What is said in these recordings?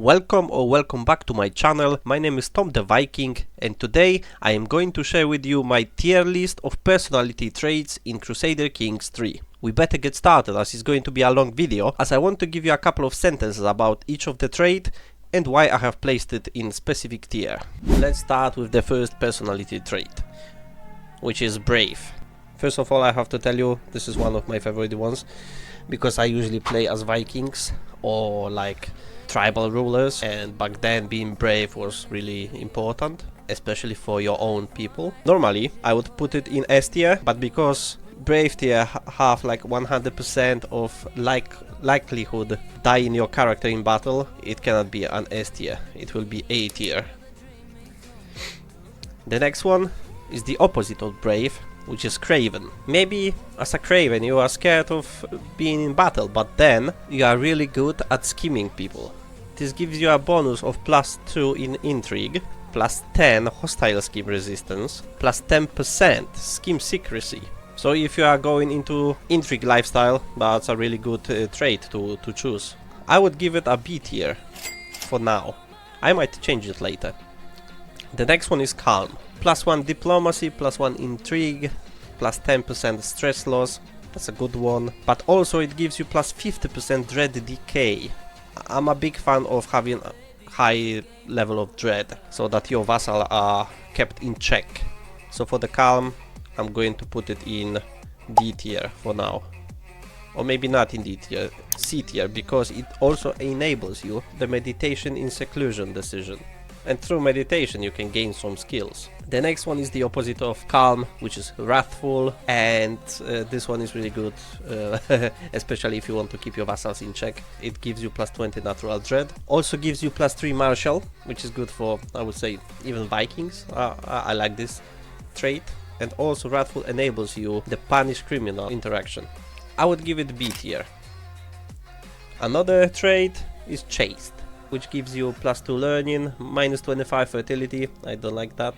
Welcome back to my channel. My name is Tom the Viking, and today I am going to share with you my tier list of personality traits in Crusader Kings 3. We better get started as it's going to be a long video, as I want to give you a couple of sentences about each of the trait and why I have placed it in specific tier. Let's start with the first personality trait, which is brave. First of all, I have to tell you this is one of my favorite ones, because I usually play as Vikings or like tribal rulers, and back then being brave was really important, especially for your own people. Normally I would put it in S tier, but because brave tier have like 100% of likelihood dying your character in battle, it cannot be an S tier, it will be A tier. The next one is the opposite of brave, which is craven. Maybe as a craven you are scared of being in battle, but then you are really good at scheming people. This gives you a bonus of +2 in intrigue, +10 hostile scheme resistance, +10% scheme secrecy. So if you are going into intrigue lifestyle, that's a really good trait to choose. I would give it a B tier for now. I might change it later. The next one is calm. +1 diplomacy, +1 intrigue, +10% stress loss. That's a good one. But also it gives you +50% dread decay. I'm a big fan of having a high level of dread, so that your vassals are kept in check. So for the calm, I'm going to put it in D tier for now. Or maybe not in D tier, C tier, because it also enables you the meditation in seclusion decision. And through meditation you can gain some skills. The next one is the opposite of calm, which is wrathful, and this one is really good, especially if you want to keep your vassals in check. It gives you +20 natural dread, also gives you +3 martial, which is good for, I would say, even Vikings. I like this trait. And also wrathful enables you the punish criminal interaction. I would give it B tier. Another trait is chaste, which gives you +2 learning, -25 fertility. I don't like that.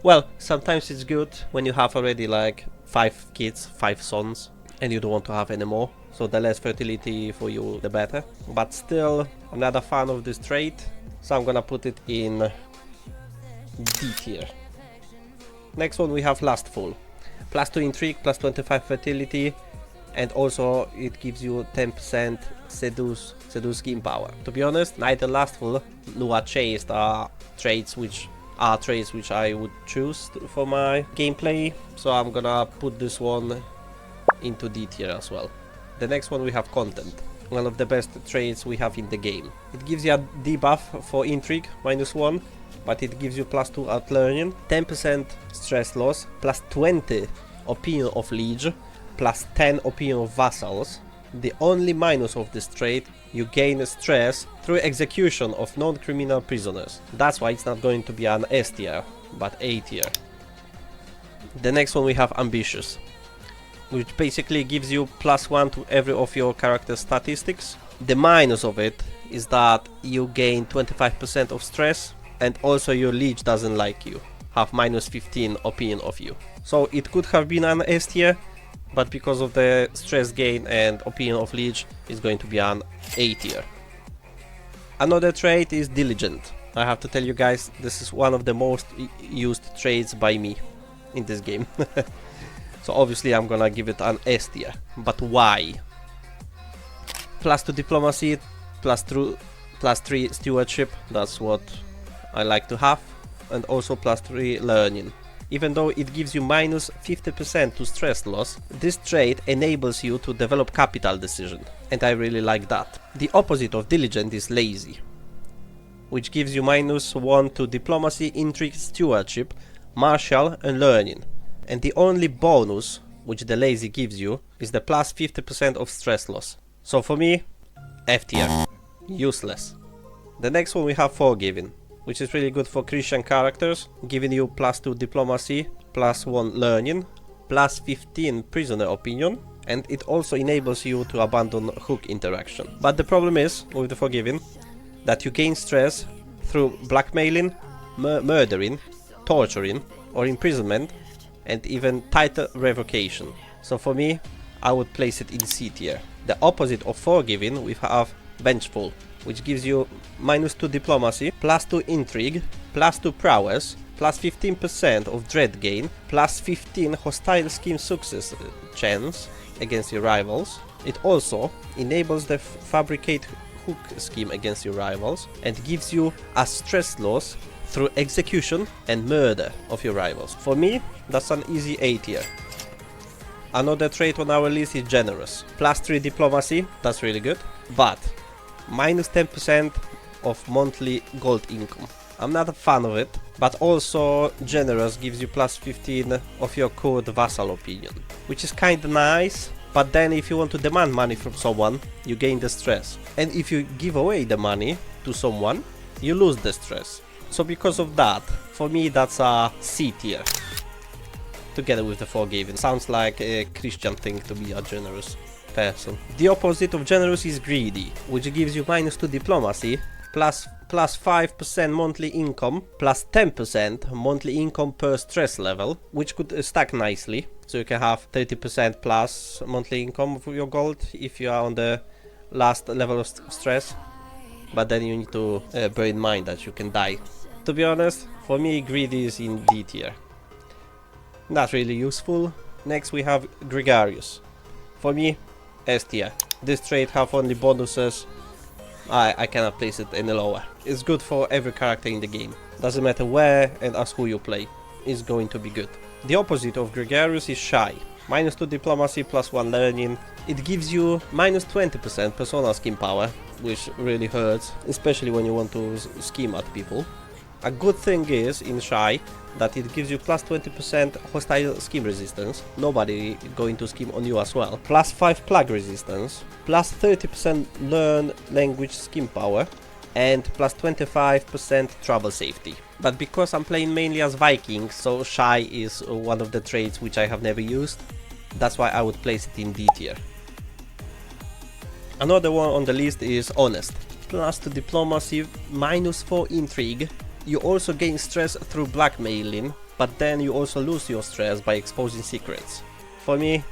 Well, sometimes it's good when you have already like 5 kids, 5 sons, and you don't want to have any more. So the less fertility for you, the better. But still, I'm not a fan of this trait, so I'm gonna put it in D tier. Next one we have lustful. +2 intrigue, +25 fertility, and also it gives you 10% seduce scheme power. To be honest, neither lustful nor chaste are traits which I would choose for my gameplay, so I'm gonna put this one into D tier as well. The next one we have content, one of the best traits we have in the game. It gives you a debuff for intrigue, -1, but it gives you +2 at learning, 10% stress loss, +20 opinion of liege, +10 opinion of vassals. The only minus of this trait, you gain stress through execution of non-criminal prisoners. That's why it's not going to be an S tier, but A tier. The next one we have ambitious, which basically gives you +1 to every of your character statistics. The minus of it is that you gain 25% of stress, and also your liege doesn't like you, have -15 opinion of you. So it could have been an S tier, but because of the stress gain and opinion of liege, it's going to be an A tier. Another trait is diligent. I have to tell you guys, this is one of the most used traits by me in this game. So obviously I'm gonna give it an S tier. But why? +2 diplomacy, +3 stewardship, that's what I like to have, and also +3 learning. Even though it gives you -50% to stress loss, this trait enables you to develop capital decision, and I really like that. The opposite of diligent is lazy, which gives you -1 to diplomacy, intrigue, stewardship, martial, and learning. And the only bonus which the lazy gives you is the +50% of stress loss. So for me, F tier, useless. The next one we have forgiving, which is really good for Christian characters, giving you +2 diplomacy, +1 learning, +15 prisoner opinion, and it also enables you to abandon hook interaction. But the problem is, with the forgiving, that you gain stress through blackmailing, murdering, torturing, or imprisonment, and even title revocation. So for me, I would place it in C tier. The opposite of forgiving, we have vengeful, which gives you -2 diplomacy, +2 intrigue, +2 prowess, +15% of dread gain, +15 hostile scheme success chance against your rivals. It also enables the fabricate hook scheme against your rivals and gives you a stress loss through execution and murder of your rivals. For me, that's an easy A tier. Another trait on our list is generous. +3 diplomacy, that's really good, but -10% of monthly gold income. I'm not a fan of it, but also generous gives you +15 of your court vassal opinion, which is kinda nice, but then if you want to demand money from someone, you gain the stress. And if you give away the money to someone, you lose the stress. So because of that, for me that's a C tier. Together with the forgiving. Sounds like a Christian thing to be a generous person. The opposite of generous is greedy, which gives you -2 diplomacy, plus 5% monthly income, plus 10% monthly income per stress level, which could stack nicely. So you can have 30% plus monthly income for your gold if you are on the last level of stress. But then you need to bear in mind that you can die. To be honest, for me greedy is in D tier. Not really useful. Next we have Gregarious. For me, S tier. This trait have only bonuses. I cannot place it any lower. It's good for every character in the game. Doesn't matter where and as who you play. It's going to be good. The opposite of Gregarious is Shy. -2 diplomacy, +1 learning. It gives you -20% personal scheme power, which really hurts, especially when you want to scheme at people. A good thing is in Shy that it gives you +20% hostile scheme resistance. Nobody going to scheme on you as well. +5 plague resistance, +30% learn language scheme power, and +25% travel safety. But because I'm playing mainly as Viking, so Shy is one of the traits which I have never used. That's why I would place it in D tier. Another one on the list is Honest. +2 diplomacy, -4 intrigue. You also gain stress through blackmailing, but then you also lose your stress by exposing secrets. For me,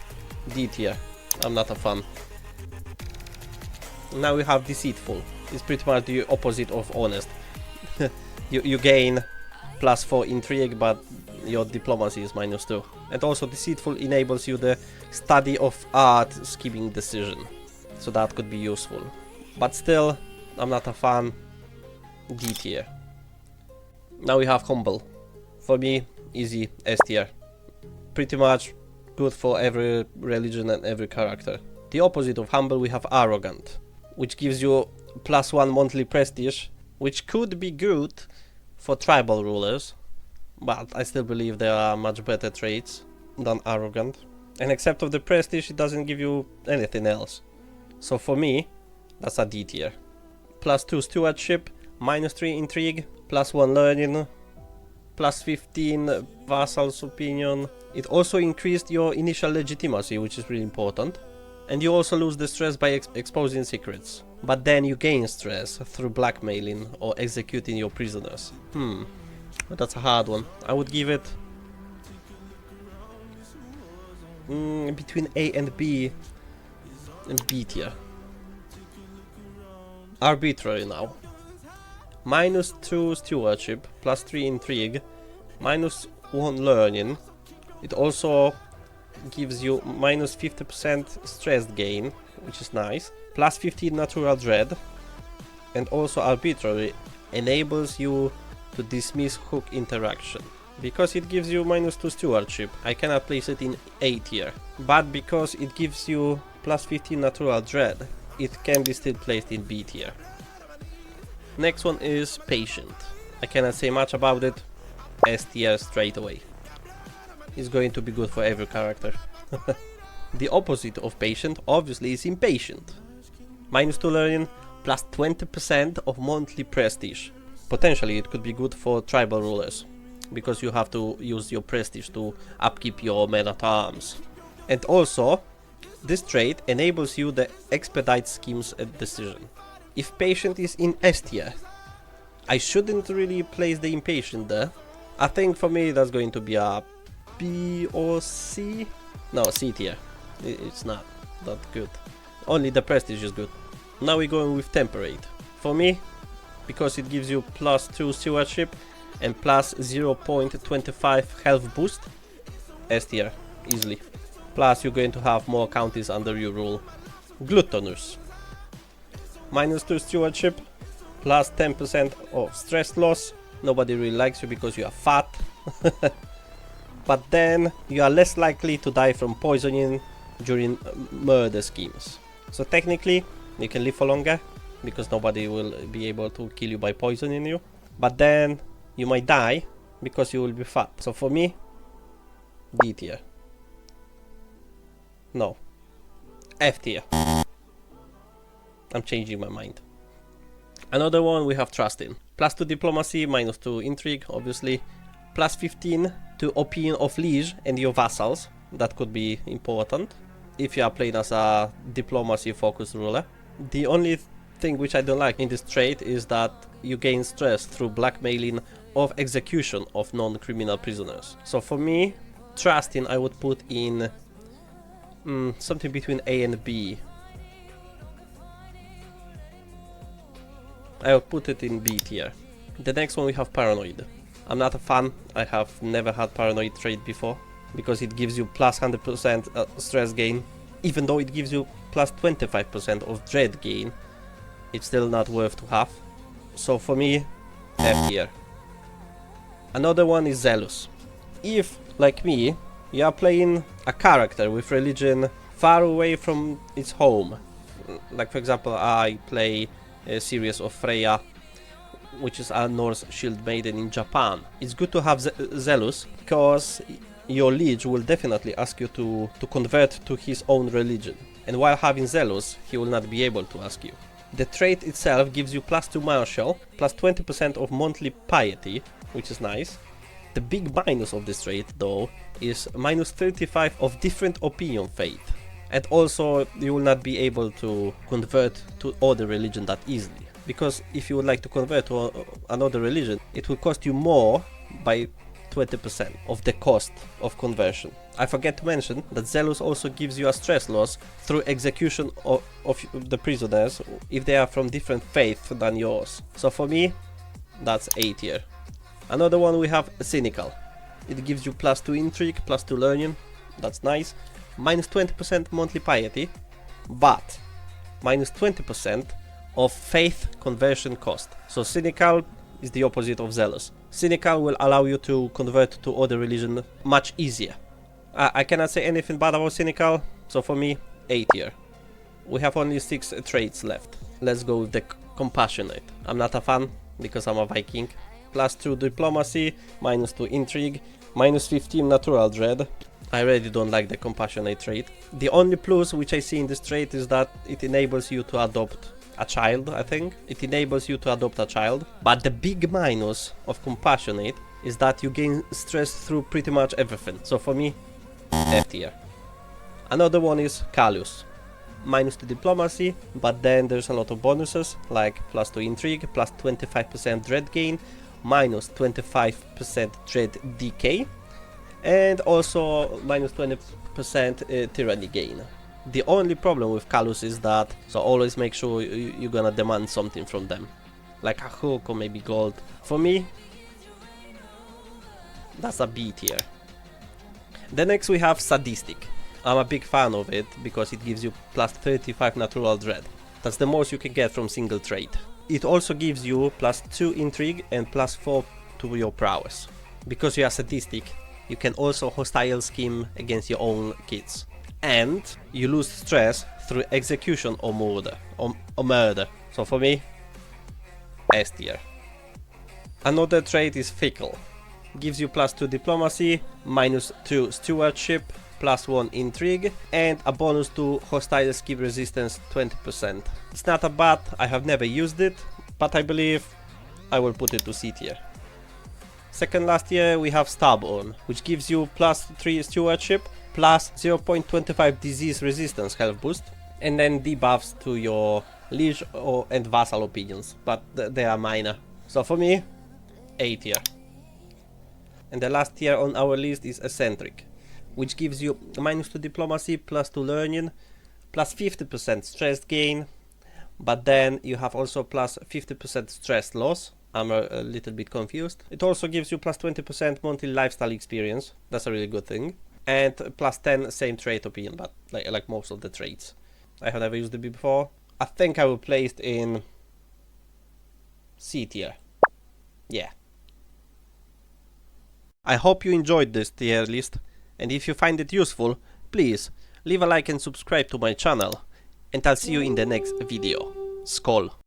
D tier. I'm not a fan. Now we have Deceitful. It's pretty much the opposite of Honest. you gain +4 intrigue, but your diplomacy is -2. And also Deceitful enables you the study of art scheming decision. So that could be useful. But still, I'm not a fan. D tier. Now we have Humble. For me, easy S tier. Pretty much good for every religion and every character. The opposite of Humble we have Arrogant, which gives you +1 monthly prestige, which could be good for tribal rulers, but I still believe there are much better traits than Arrogant. And except of the prestige, it doesn't give you anything else. So for me, that's a D tier. +2 stewardship, -3 intrigue, +1 learning, +15 vassal's opinion. It also increased your initial legitimacy, which is really important. And you also lose the stress by exposing secrets. But then you gain stress through blackmailing or executing your prisoners. That's a hard one. I would give it between A and B and B tier. Arbitrary now. -2 stewardship, +3 intrigue, -1 learning. It also gives you -50% stress gain, which is nice, +15 natural dread, and also arbitrary enables you to dismiss hook interaction. Because it gives you -2 stewardship, I cannot place it in A tier, but because it gives you +15 natural dread, it can be still placed in B tier. Next one is Patient. I cannot say much about it. S tier straight away. It's going to be good for every character. The opposite of Patient obviously is Impatient. -2 learning, +20% of monthly prestige. Potentially it could be good for tribal rulers, because you have to use your prestige to upkeep your men at arms. And also, this trait enables you the expedite schemes and decision. If Patient is in S tier, I shouldn't really place the Impatient there. I think for me that's going to be a B or C? No, C tier. It's not that good. Only the prestige is good. Now we're going with Temperate. For me, because it gives you +2 stewardship and plus 0.25 health boost, S tier, easily. Plus you're going to have more counties under your rule. Gluttonous. -2 stewardship, plus 10% of stress loss. Nobody really likes you because you are fat. But then you are less likely to die from poisoning during murder schemes. So technically you can live for longer because nobody will be able to kill you by poisoning you. But then you might die because you will be fat. So for me, D tier. No. F tier. I'm changing my mind. Another one we have trust in. +2 diplomacy, -2 intrigue, obviously. +15 to opinion of liege and your vassals. That could be important if you are playing as a diplomacy focused ruler. The only thing which I don't like in this trait is that you gain stress through blackmailing of execution of non-criminal prisoners. So for me, trusting I would put in something between A and B. I will put it in B tier. The next one we have paranoid. I'm not a fan. I have never had paranoid trait before because it gives you +100% stress gain. Even though it gives you +25% of dread gain, it's still not worth to have. So for me, F tier. Another one is zealous. If, like me, you are playing a character with religion far away from its home, like for example I play a series of Freya, which is a Norse shield maiden in Japan, it's good to have zealous because your liege will definitely ask you to convert to his own religion, and while having zealous he will not be able to ask you. The trait itself gives you +2 martial, +20% of monthly piety, which is nice. The big minus of this trait though is -35 of different opinion faith, and also you will not be able to convert to other religion that easily, because if you would like to convert to another religion it will cost you more by 20% of the cost of conversion. I forget to mention that zealous also gives you a stress loss through execution of the prisoners if they are from different faith than yours. So for me, that's A tier. Another one we have cynical. It gives you +2 intrigue, +2 learning, that's nice. -20% monthly piety, but -20% of faith conversion cost. So cynical is the opposite of zealous. Cynical will allow you to convert to other religion much easier. I cannot say anything bad about cynical, so for me, A tier. We have only 6 traits left. Let's go with the compassionate. I'm not a fan because I'm a Viking. +2 diplomacy, -2 intrigue, -15 natural dread. I really don't like the compassionate trait. The only plus which I see in this trait is that it enables you to adopt a child, I think. It enables you to adopt a child. But the big minus of compassionate is that you gain stress through pretty much everything. So for me, F tier. Another one is callous. -2 diplomacy, but then there's a lot of bonuses like +2 intrigue, +25% dread gain, -25% dread decay, and also -20% tyranny gain. The only problem with callous is that, so always make sure you're gonna demand something from them, like a hook or maybe gold. For me, that's a B tier. The next we have sadistic. I'm a big fan of it because it gives you +35 natural dread. That's the most you can get from single trait. It also gives you +2 intrigue and +4 to your prowess. Because you are sadistic, you can also hostile scheme against your own kids. And you lose stress through execution or murder. So for me, S tier. Another trait is fickle. Gives you +2 diplomacy, -2 stewardship, +1 intrigue, and a bonus to hostile scheme resistance 20%. It's not a bad, I have never used it, but I believe I will put it to C tier. Second last tier we have stubborn, which gives you +3 stewardship, +0.25 disease resistance health boost, and then debuffs to your liege and vassal opinions, but they are minor. So for me, A tier. And the last tier on our list is eccentric, which gives you -2 diplomacy, +2 learning, +50% stress gain, but then you have also plus 50% stress loss. I'm a little bit confused. It also gives you plus 20% monthly lifestyle experience. That's a really good thing. And plus 10 same trait opinion, but like most of the traits. I have never used it before. I think I will place it in C tier. Yeah. I hope you enjoyed this tier list, and if you find it useful, please leave a like and subscribe to my channel, and I'll see you in the next video. Skål!